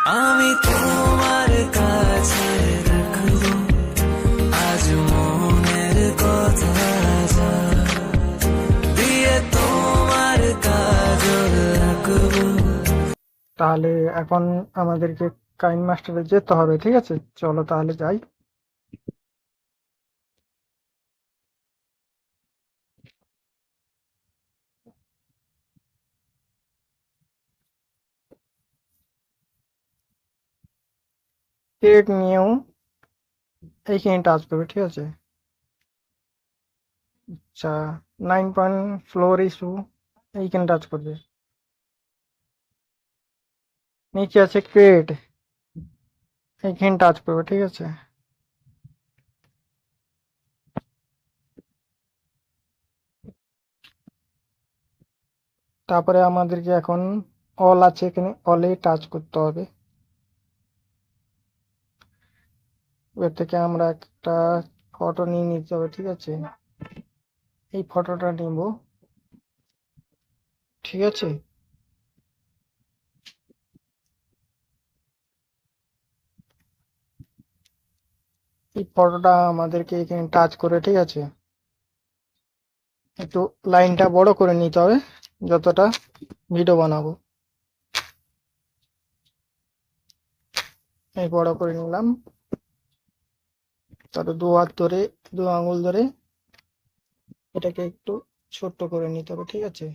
আমি তোমার কাছে রাখবো আজ মনের কথা যা, দিয়ে তোমার কাজল রাখবো। তাহলে এখন আমাদেরকে কাইন মাস্টারে যেতে হবে, ঠিক আছে? চলো তাহলে যাই। ক্রিয়েট নিউ, এইখানে টাচ করবে, ঠিক আছে? আচ্ছা, 9 ফ্লোর ইস্যু, এইখানে টাচ করবে। নিচে আছে ক্রিয়েট, এইখানে টাচ করবে, ঠিক আছে? তারপরে আমাদেরকে এখন অল আছে, এখানে অলে টাচ করতে হবে। এর থেকে আমরা একটা ফটো নিয়ে নিতে হবে, ঠিক আছে? এই ফটোটা নিব, ঠিক আছে? এই ফটোটা আমাদেরকে এখানে টাচ করে, ঠিক আছে? একটু লাইনটা বড় করে নিতে হবে, যতটা ভিডিও বানাবো। এই বড় করে নিলাম। তারপর দু হাত ধরে, দু আঙুল ধরে এটাকে একটু ছোট্ট করে নিতে হবে, ঠিক আছে?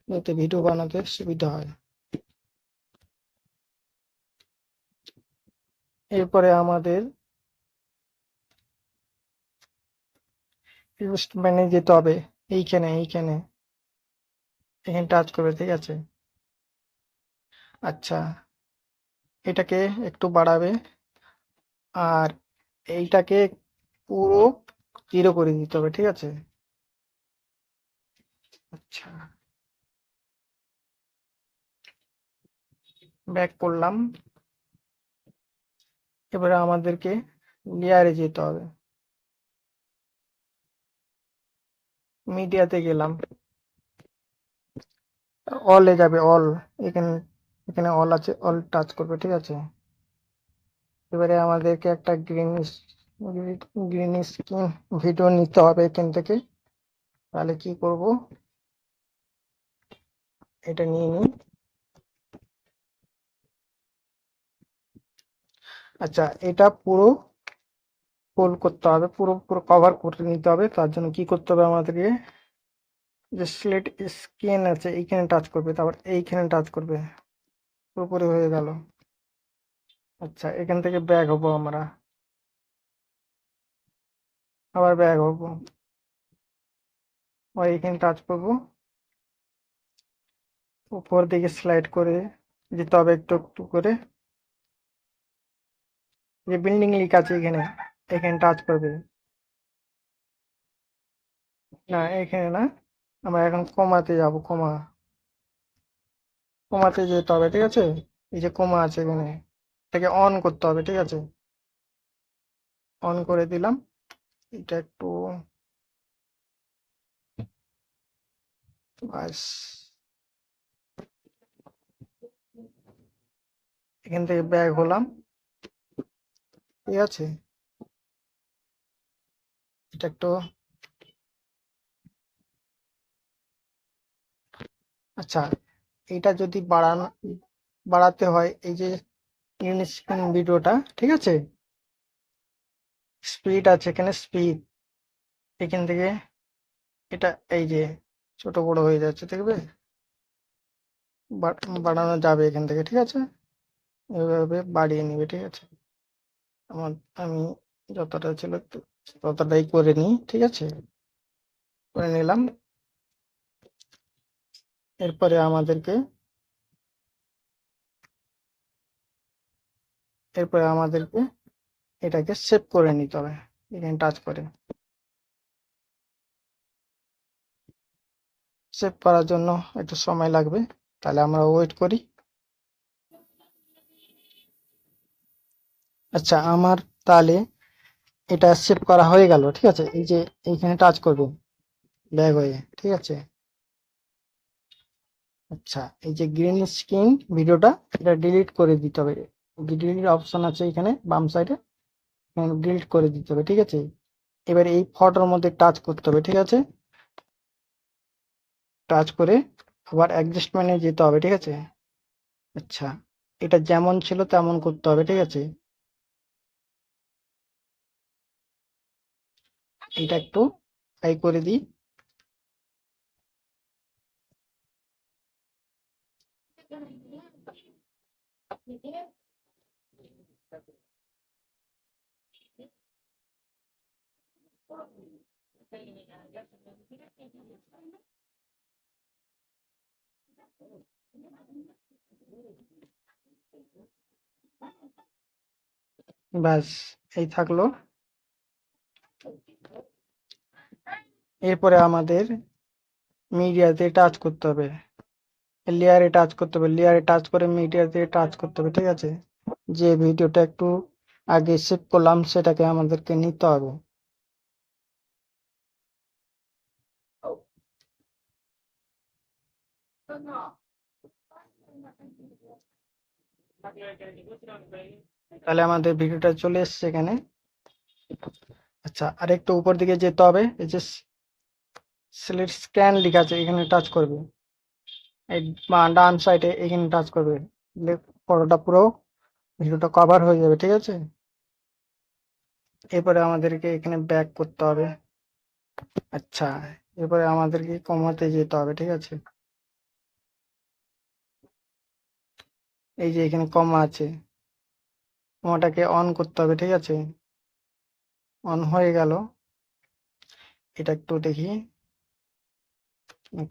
যাতে ভিডিও বানাতে সুবিধা হয়। এরপরে আমাদের ইনভেস্টমেন্টে যেতে হবে। এইখানে এইখানে এখানে টাচ করবে, ঠিক আছে? আচ্ছা, এটাকে একটু বাড়াবে, আর এইটাকে পুরো 0 করে দিতে হবে, ঠিক আছে? আচ্ছা, ব্যাক করলাম। এবারে আমাদেরকে লেয়ারে যেতে হবে। মিডিয়াতে গেলাম, অলে যাবে, অল। এখানে এখানে অল আছে, অল টাচ করবে, ঠিক আছে? এবারে আমাদেরকে একটা গ্রিন স্ক্রিন ভিডিও নিতে হবে এখান থেকে। তাহলে কি করব, এটা নিয়ে নিই। আচ্ছা, এটা পুরো ফুল করতে হবে, পুরো পুরো কভার করে নিতে হবে। তার জন্য কি করতে হবে আমাদেরকে, যে সিলেক্ট স্ক্রিন আছে এইখানে টাচ করবে, তারপর এইখানে টাচ করবে, পুরোপুরি হয়ে গেল। আচ্ছা, এখান থেকে ব্যাক হবো আমরা, আবার ব্যাক হবো, আবার এইখানে টাচ করবো, উপর দিকে স্লাইড করে যেতে হবে একটু একটু করে। যে বিল্ডিং লিখ আছে এখানে, এখানে টাচ করবে। না, এখানে না, আমরা এখন কমাতে যাব, কমা, কমাতে যেতে হবে, ঠিক আছে? এই যে কমা আছে এখানে, এটাকে অন করতে হবে, ঠিক আছে? অন করে দিলাম। এটা একটু, বাস, এখান থেকে ব্যাক হলাম, ঠিক আছে? এটা একটু, আচ্ছা, এটা যদি বাড়াতে হয়, এই যে স্ক্রিন ভিডিওটা, ঠিক আছে? স্পিড আছে এখানে, স্পিড, এখান থেকে এটা এই যে ছোট বড় হয়ে যাচ্ছে, দেখবে? বাড়ানো যাবে এখান থেকে, ঠিক আছে? এভাবে বাড়িয়ে নিবে, ঠিক আছে? আমার, আমি যতটা ছিল ততটাই করে নিই, ঠিক আছে? করে নিলাম। এরপরে আমাদেরকে এটাকে সেভ করে নিতে হবে, এখানে টাচ করে। সেভ করার জন্য একটু সময় লাগবে, তাহলে আমরা ওয়েট করি। আচ্ছা, আমার তাহলে এটা সেভ করা হয়ে গেল, ঠিক আছে? এই যে এইখানে টাচ করব ব্যাক হয়ে, ঠিক আছে? আচ্ছা, এই যে গ্রিন স্ক্রিন ভিডিওটা, এটা ডিলিট করে দিতে হবে। ডিলিট অপশন আছে এখানে বাম সাইডে, ডিলিট করে দিতে হবে, ঠিক আছে। এবার এই ফটোর মধ্যে টাচ করতে হবে, ঠিক আছে। টাচ করে আবার অ্যাডজাস্টমেন্টে যেতে হবে, ঠিক আছে। আচ্ছা, এটা যেমন ছিল তেমন করতে হবে, ঠিক আছে। এটা একটু হাই করে দিই। ব্যাস, এই থাকলো। এরপরে আমাদের মিডিয়াতে টাচ করতে হবে, লেয়ারে টাচ করতে হবে, লেয়ারে টাচ করে মিডিয়াতে টাচ করতে হবে, ঠিক আছে। যে ভিডিওটা একটু আগে সেভ করলাম সেটাকে আমাদেরকে নিতে হবে। তাহলে আমাদের ভিডিওটা চলে এসছে এখানে। আচ্ছা, আর একটু উপর দিকে যেতে হবে, এই যে সিলেক্ট স্ক্যান লেখা আছে, এখানে টাচ করবে। এই ডান সাইডে এখানে টাচ করবে, ফটোটা পুরো ভিডিওটা কভার হয়ে যাবে, ঠিক আছে। এরপরে আমাদেরকে এখানে ব্যাক করতে হবে। আচ্ছা, এরপরে আমাদেরকে কমাতে যেতে হবে, ঠিক আছে। এই যে এখানে কমা আছে, কমাটাকে অন করতে হবে, ঠিক আছে। অন হয়ে গেল। এটা একটু দেখি,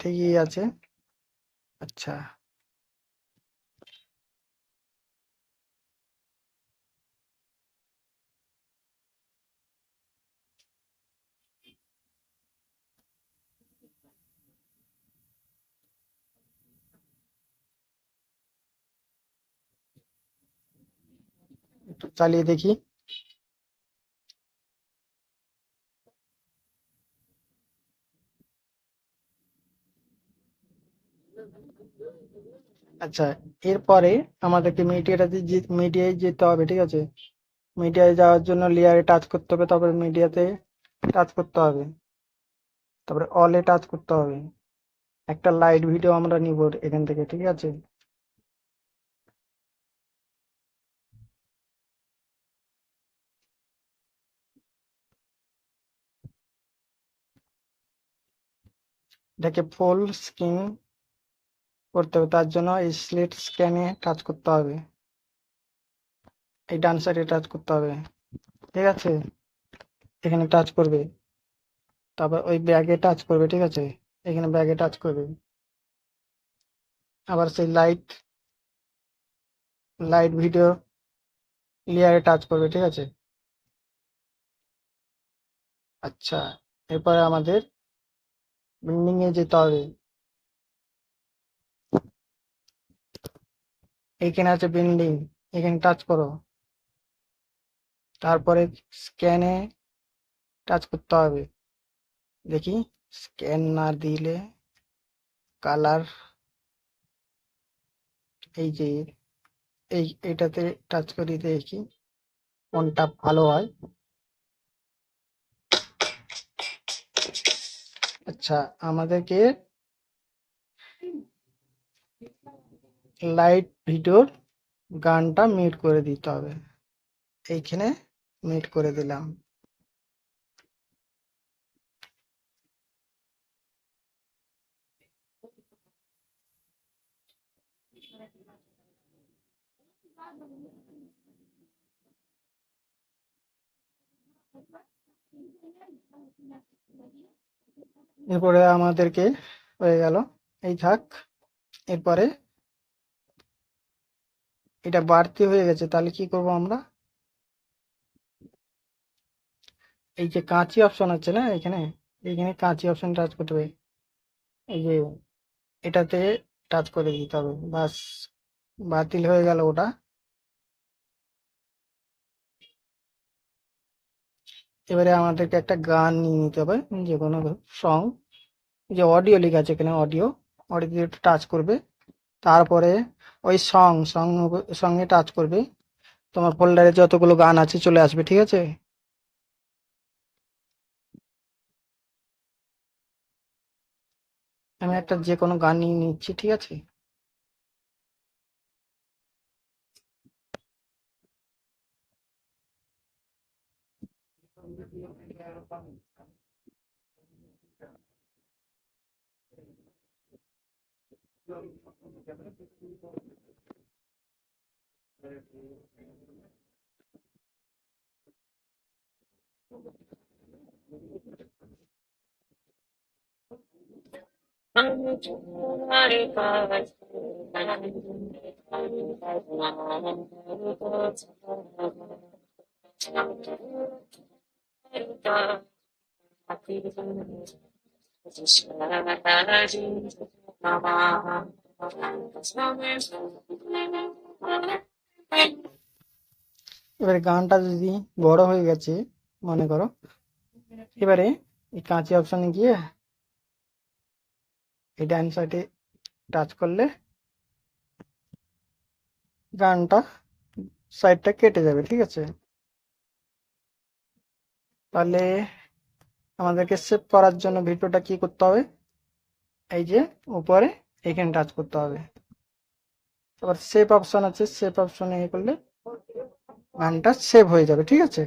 ঠিকই আছে। আচ্ছা, একটু চালিয়ে দেখি। আচ্ছা, এরপরে আমাদেরকে মিডিয়ায় যেতে হবে, ঠিক আছে। মিডিয়ায় যাওয়ার জন্য লেয়ারে টাচ করতে হবে, তারপরে মিডিয়াতে টাচ করতে হবে, তারপরে অলে টাচ করতে হবে। একটা লাইট ভিডিও আমরা নিব এখান থেকে, ঠিক আছে। এটাকে ফুল স্ক্রিন করতে হবে, তার জন্য এই স্লিট স্ক্যানে টাচ করতে হবে, এই ডান সাইডে টাচ করতে হবে, ঠিক আছে। এখানে টাচ করবে, তারপর ওই ব্যাগে টাচ করবে, ঠিক আছে। এখানে ব্যাগে টাচ করবে, আবার সেই লাইট লাইট ভিডিও লেয়ারে টাচ করবে, ঠিক আছে। আচ্ছা, এরপরে আমাদের বিল্ডিং এ যেতে হবে। এখানে আছে বিল্ডিং, এখানে টাচ করো, তারপরে স্ক্যানে টাচ করতে হবে। দেখি, স্ক্যান না দিলে কালার, এই যে এটাতে টাচ করি, দেখি কোনটা ভালো হয়। আচ্ছা, আমাদেরকে লাইট ভিডিওর গানটা মিউট করে দিতে হবে, এইখানে মিউট করে দিলাম। এরপরে আমাদেরকে হয়ে গেল, এই থাক। এরপরে এটা বাড়তি হয়ে গেছে, তাহলে কি করব আমরা, এই যে কাঁচি অপশন আছে না এখানে, এখানে কাঁচি অপশন টাচ করতে হবে, এই যে এটাতে টাচ করে দিতে হবে, বাস বাতিল হয়ে গেল ওটা। এবারে আমাদেরকে একটা গান নিয়ে নিতে হবে, যে কোনো সং, যে অডিও লেখা আছে এখানে, অডিও, অডিও টাচ করবে, তারপরে ওই সঙ্গে টাচ করবে, তোমার ফোল্ডারে যতগুলো গান আছে চলে আসবে, ঠিক আছে? আমি একটা যে কোনো গান নিয়ে নিচ্ছি, ঠিক আছে? এবারে গানটা যদি বড় হয়ে গেছে মনে করো, এবারে এই কাঁচি অপশনে গিয়ে এই ডান সাইডে টাচ করলে গানটা সাইডটা কেটে যাবে, ঠিক আছে? তাহলে আমাদেরকে সেভ করার জন্য ভিডিওটা কি করতে হবে, এই যে উপরে এখানে টাচ করতে হবে, তারপর সেভ অপশন আছে, সেভ অপশনে এ করলে গানটা সেভ হয়ে যাবে, ঠিক আছে?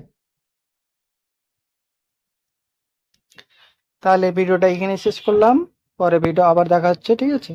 তাহলে ভিডিওটা এখানে শেষ করলাম, পরে ভিডিও আবার দেখা হচ্ছে, ঠিক আছে?